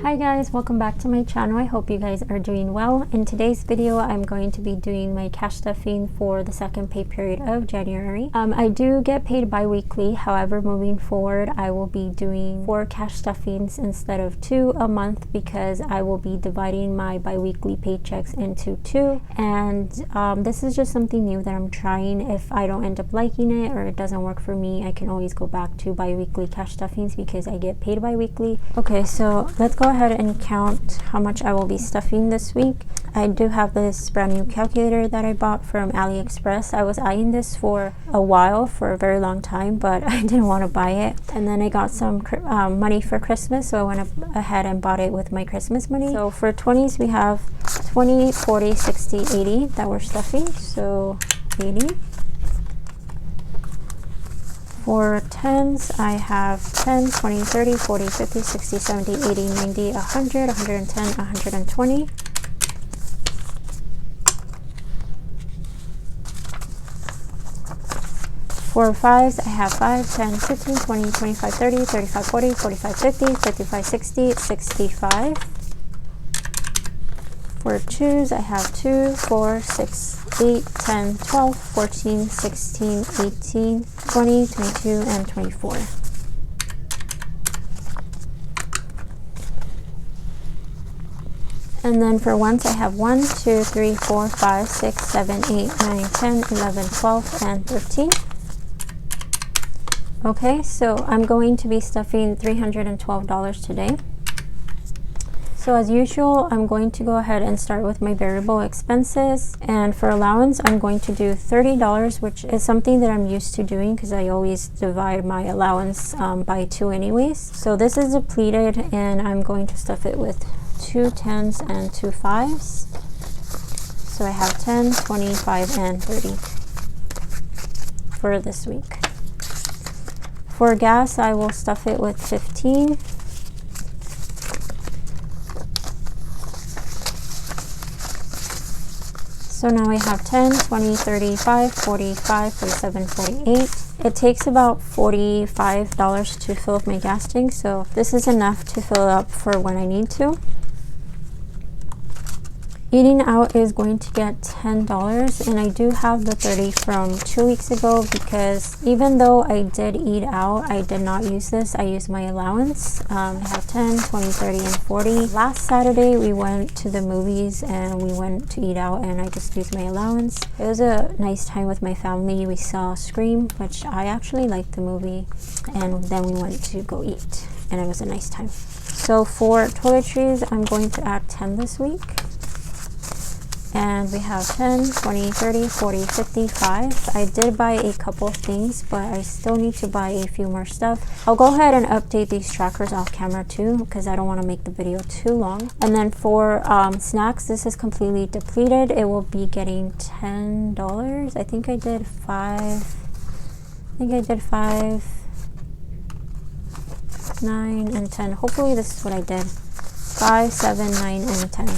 Hi guys, welcome back to my channel. I hope you guys are doing well. In today's video, I'm going to be doing my cash stuffing for the second pay period of January. I do get paid bi-weekly. However, moving forward, I will be doing 4 cash stuffings instead of 2 a month because I will be dividing my bi-weekly paychecks into 2. And this is just something new that I'm trying. If I don't end up liking it or it doesn't work for me, I can always go back to bi-weekly cash stuffings because I get paid bi-weekly. Okay, so let's go ahead and count how much I will be stuffing this week. I do have this brand new calculator that I bought from AliExpress. I was eyeing this for a while, for a very long time, but I didn't want to buy it. And then I got some money for Christmas, so I went ahead and bought it with my Christmas money. So for 20s, we have 20, 40, 60, 80 that we're stuffing. So 80. For 10s, I have 10, 20, 30, 40, 50, 60, 70, 80, 90, 100, 110, 120. For 5s, I have 5, 10, 15, 20, 25, 30, 35, 40, 45, 50, 55, 60, 65. For 2s, I have 2, 4, 6, 8, 10, 12, 14, 16, 18, 20, 22, and 24. And then for 1s, I have 1, 2, 3, 4, 5, 6, 7, 8, 9, 10, 11, 12, and 13. Okay, so I'm going to be stuffing $312 today. So as usual, I'm going to go ahead and start with my variable expenses. And for allowance, I'm going to do $30, which is something that I'm used to doing because I always divide my allowance by 2 anyways. So this is depleted and I'm going to stuff it with 2 10s and 2 5s. So I have 10, 25, and 30 for this week. For gas, I will stuff it with 15. So now I have 10, 20, 35, 45, 47, 48. It takes about $45 to fill up my gas tank, so this is enough to fill it up for when I need to. Eating out is going to get $10, and I do have the 30 from 2 weeks ago because even though I did eat out, I did not use this. I used my allowance. I have 10, 20, 30, and 40. Last Saturday, we went to the movies and we went to eat out, and I just used my allowance. It was a nice time with my family. We saw Scream, which I actually liked the movie, and then we went to go eat, and it was a nice time. So for toiletries, I'm going to add 10 this week. And we have 10, 20, 30, 40, 55. I did buy a couple things, but I still need to buy a few more stuff. I'll go ahead and update these trackers off camera too because I don't want to make the video too long. And then for snacks, this is completely depleted. It will be getting $10. I think I did 5. 9, and 10. Hopefully this is what I did. 5, 7, 9, and 10.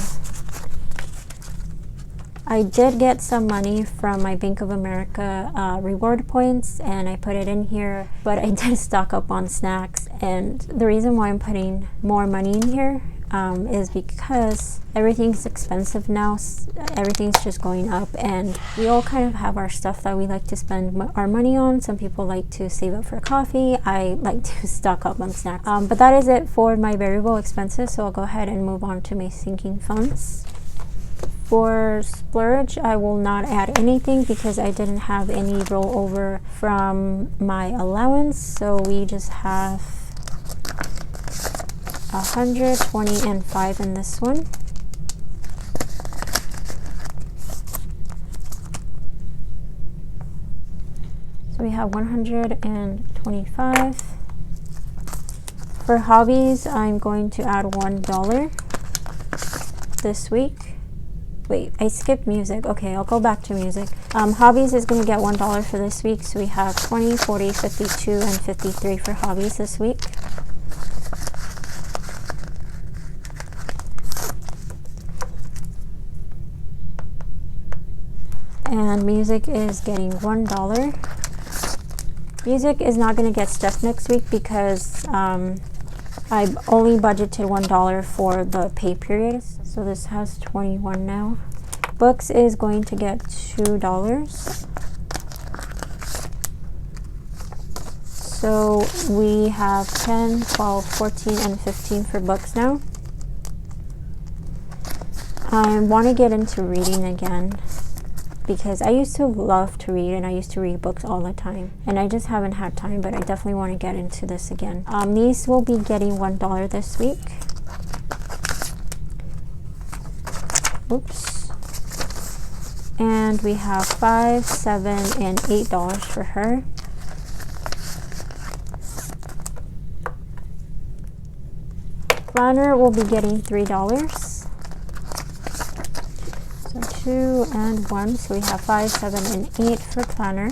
I did get some money from my Bank of America reward points and I put it in here, but I did stock up on snacks. And the reason why I'm putting more money in here is because everything's expensive now. Everything's just going up and we all kind of have our stuff that we like to spend our money on. Some people like to save up for coffee. I like to stock up on snacks. But that is it for my variable expenses. So I'll go ahead and move on to my sinking funds. For splurge, I will not add anything because I didn't have any rollover from my allowance. So we just have 100, 20, and 5 in this one. So we have 125. For hobbies, I'm going to add $1 this week. Wait, I skipped music. Okay, I'll go back to music. Hobbies is going to get $1 for this week. So we have 20, 40, 52, and 53 for hobbies this week. And music is getting $1. Music is not going to get stuffed next week because I only budgeted $1 for the pay period, so this has 21 now. Books is going to get $2. So we have 10, 12, 14, and 15 for books now. I want to get into reading again because I used to love to read and I used to read books all the time, and I just haven't had time, but I definitely want to get into this again. These will be getting $1 this week. Oops. And we have $5, $7, and $8 for her. Planner will be getting $3. So 2 and 1, so we have 5, 7, and 8 for planner.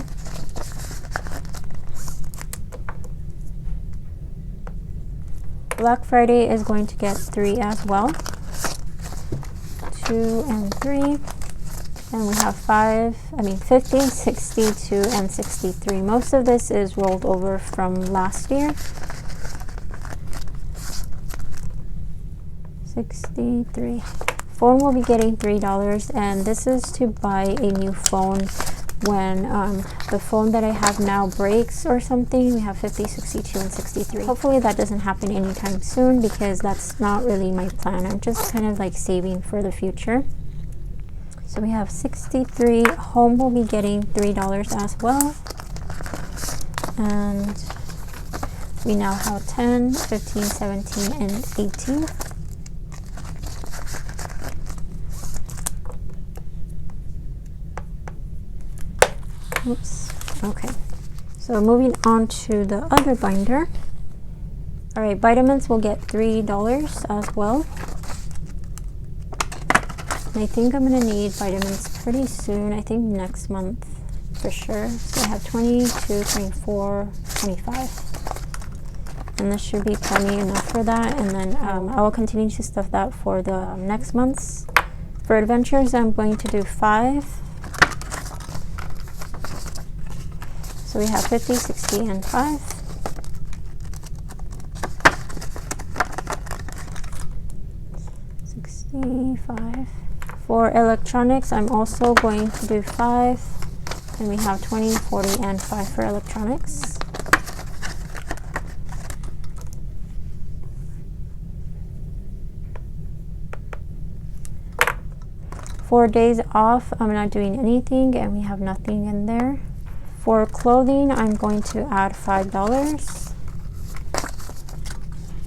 Black Friday is going to get 3 as well. 2 and 3. And we have 50, 62, and 63. Most of this is rolled over from last year. 63. Phone will be getting $3, and this is to buy a new phone when the phone that I have now breaks or something. We have 50, 62, and 63. Hopefully that doesn't happen anytime soon because that's not really my plan. I'm just kind of like saving for the future. So we have 63. Home will be getting $3 as well. And we now have 10, 15, 17, and 18. Oops. Okay. So moving on to the other binder. All right, vitamins will get $3 as well. I think I'm gonna need vitamins pretty soon. I think next month for sure. So I have 22, 24, 25. And this should be plenty enough for that. And then I will continue to stuff that for the next months. For adventures, I'm going to do 5. So we have 50, 60, and 5. For electronics, I'm also going to do 5. And we have 20, 40, and 5 for electronics. For days off, I'm not doing anything, and we have nothing in there. For clothing, I'm going to add $5.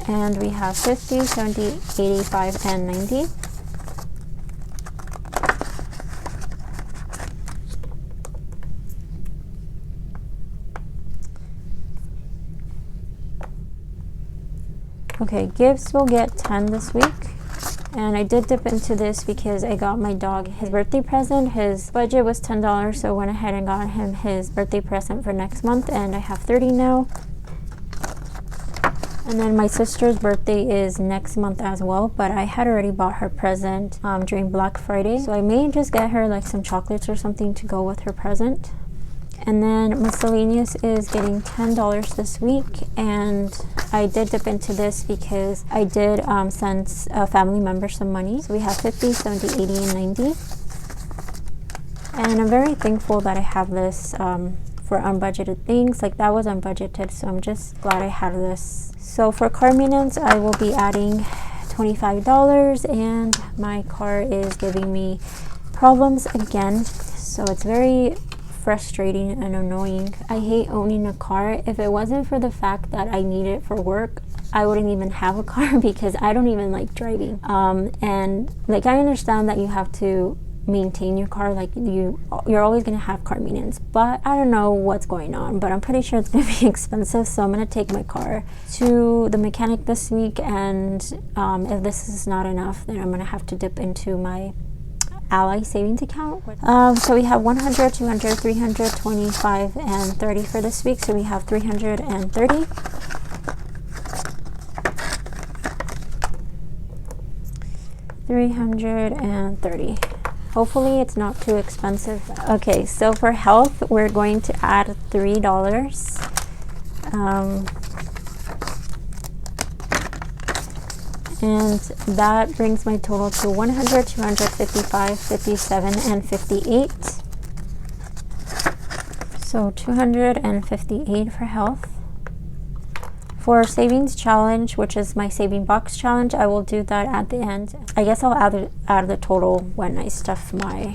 And we have 50, 70, 85, and 90. Okay, gifts will get 10 this week. And I did dip into this because I got my dog his birthday present. His budget was $10, so I went ahead and got him his birthday present for next month, and I have 30 now. And then my sister's birthday is next month as well, but I had already bought her present during Black Friday, so I may just get her like some chocolates or something to go with her present. And then miscellaneous is getting $10 this week, and I did dip into this because I did send a family member some money. So we have 50, 70, 80, and 90. And I'm very thankful that I have this for unbudgeted things. Like that was unbudgeted, so I'm just glad I had this. So for car maintenance, I will be adding $25, and my car is giving me problems again. So it's very frustrating and annoying. I hate owning a car. If it wasn't for the fact that I need it for work, I wouldn't even have a car because I don't even like driving. And like I understand that you have to maintain your car, like you're always gonna have car maintenance, but I don't know what's going on, but I'm pretty sure it's gonna be expensive. So I'm gonna take my car to the mechanic this week, and if this is not enough, then I'm gonna have to dip into my Ally savings account. So we have 100, 200, 300, 25, and 30 for this week. So we have 330. $330. Hopefully it's not too expensive. Okay, so for health, we're going to add $3. And that brings my total to 100, 255, 57, and 58. So 258 for health. For savings challenge, which is my saving box challenge, I will do that at the end. I guess I'll add the total when I stuff my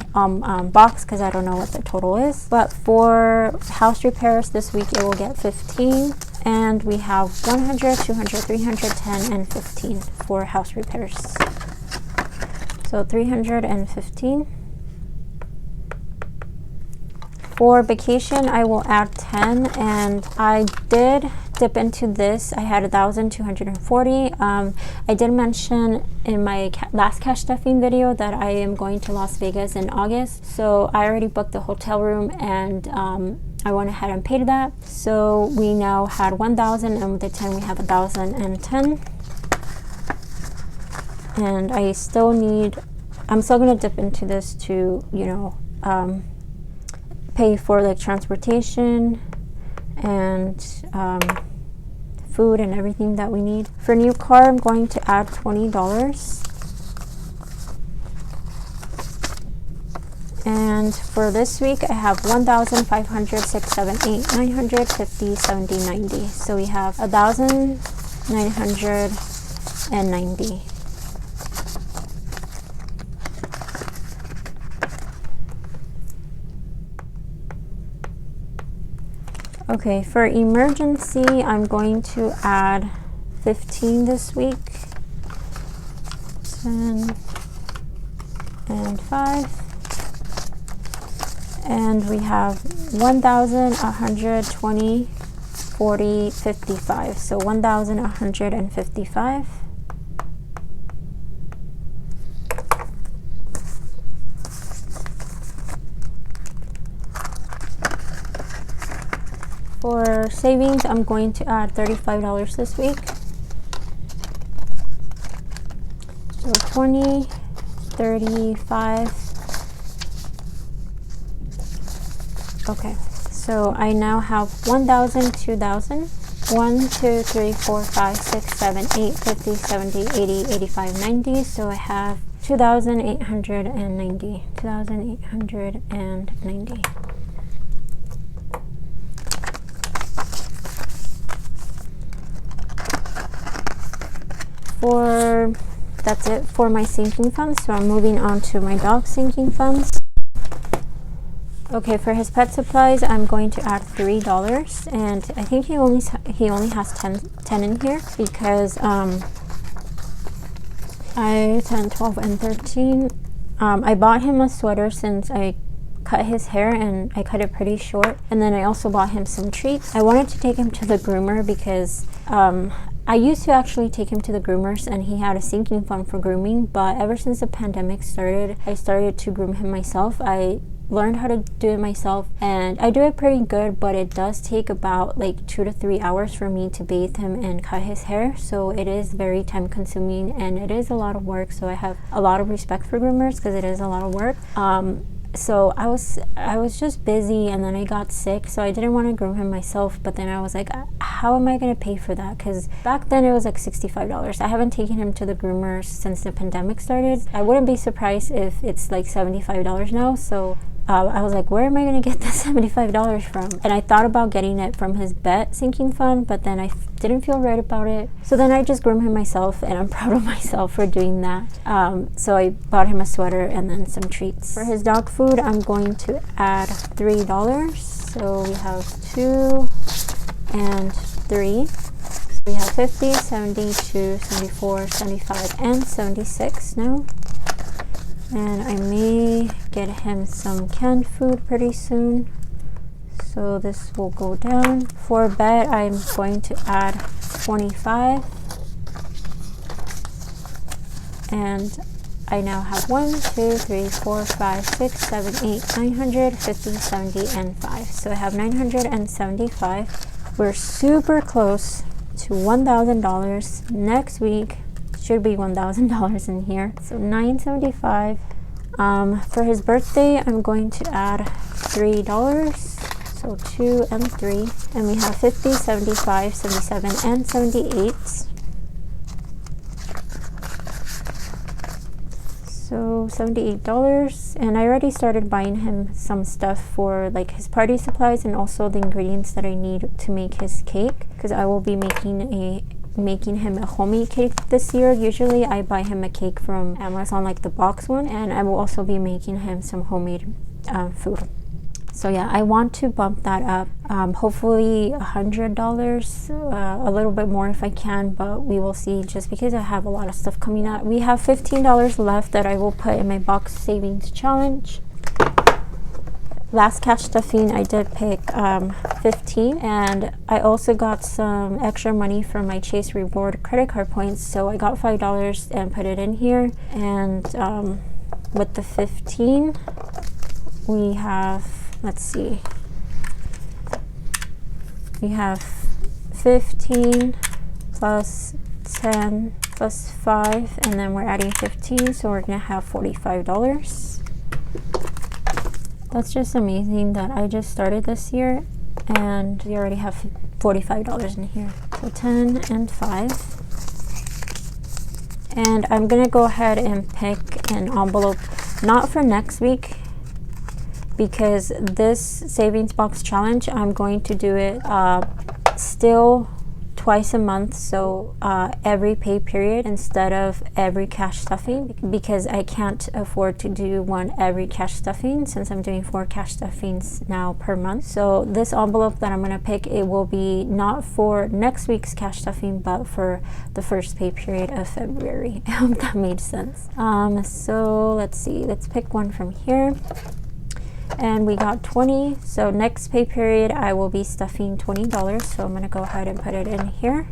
box, because I don't know what the total is. But for house repairs this week, it will get 15. And we have 100, 200, 310, and 15 for house repairs. So 315. For vacation, I will add 10, and I did dip into this. I had 1,240. I did mention in my last cash stuffing video that I am going to Las Vegas in August. So I already booked the hotel room, and I went ahead and paid that. So we now had 1,000, and with the 10 we have 1,010. And I'm still gonna dip into this to, you know, pay for like transportation and food and everything that we need. For new car, I'm going to add $20. And for this week, I have 1,500, 6, 7, 8, 900, 50, 70, 90. So we have 1,990. Okay, for emergency, I'm going to add 15 this week. 10 and 5. And we have 1,120, 40, 55. So 1,155. For savings, I'm going to add $35 this week. So 20, 35. Okay, so I now have 1,000, 2,000. 1, 2, 3, 4, 5, 6, 7, 8, 50, 70, 80, 85, 90. So I have 2,890. 2,890. That's it for my sinking funds. So I'm moving on to my dog sinking funds. Okay, for his pet supplies, I'm going to add $3, and I think he only has 10 in here, because I 10, 12, and 13. I bought him a sweater since I cut his hair, and I cut it pretty short. And then I also bought him some treats. I wanted to take him to the groomer because I used to actually take him to the groomers, and he had a sinking fund for grooming, but ever since the pandemic started, I started to groom him myself. I learned how to do it myself, and I do it pretty good, but it does take about like 2 to 3 hours for me to bathe him and cut his hair. So it is very time consuming, and it is a lot of work. So I have a lot of respect for groomers because it is a lot of work. So I was just busy, and then I got sick, so I didn't want to groom him myself. But then I was like, how am I going to pay for that? Because back then it was like $65. I haven't taken him to the groomers since the pandemic started. I wouldn't be surprised if it's like $75 now. So I was like, where am I going to get the $75 from? And I thought about getting it from his vet sinking fund, but then I didn't feel right about it. So then I just groomed him myself, and I'm proud of myself for doing that. So I bought him a sweater and then some treats. For his dog food, I'm going to add $3. So we have 2 and 3. We have 50, 72, 74, 75, and 76 now. And I may get him some canned food pretty soon. So this will go down. For bed, I'm going to add 25. And I now have 1, 2, 3, 4, 5, 6, 7, 8, 950, 70, and 5. So I have 975. We're super close to $1,000. Next week should be $1,000 in here. So $975. For his birthday, I'm going to add $3. So 2 and 3. And we have 50, 75, 77, and 78. So $78, and I already started buying him some stuff for like his party supplies and also the ingredients that I need to make his cake, because I will be making him a homemade cake this year. Usually I buy him a cake from Amazon, like the box one, and I will also be making him some homemade food. So yeah, I want to bump that up, hopefully $100, a little bit more if I can, but we will see, just because I have a lot of stuff coming up. We have $15 left that I will put in my box savings challenge. Last cash stuffing I did pick 15, and I also got some extra money from my Chase Reward credit card points, so I got $5 and put it in here. And with the 15 we have, let's see, we have 15 plus 10 plus 5, and then we're adding 15, so we're gonna have $45. That's just amazing that I just started this year and we already have $45 in here. So 10 and 5. And I'm gonna go ahead and pick an envelope, not for next week, because this savings box challenge, I'm going to do it still twice a month, so every pay period instead of every cash stuffing, because I can't afford to do one every cash stuffing since I'm doing 4 cash stuffings now per month. So this envelope that I'm going to pick, it will be not for next week's cash stuffing, but for the first pay period of February. I hope that made sense. So let's see, let's pick one from here. And we got 20, so next pay period I will be stuffing $20, so I'm going to go ahead and put it in here.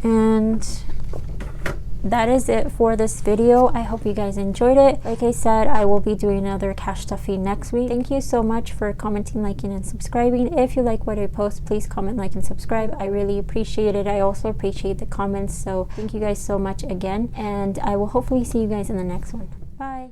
And that is it for this video. I hope you guys enjoyed it. Like I said, I will be doing another cash stuffing next week. Thank you so much for commenting, liking, and subscribing. If you like what I post, please comment, like, and subscribe. I really appreciate it. I also appreciate the comments, so thank you guys so much again, and I will hopefully see you guys in the next one. Bye.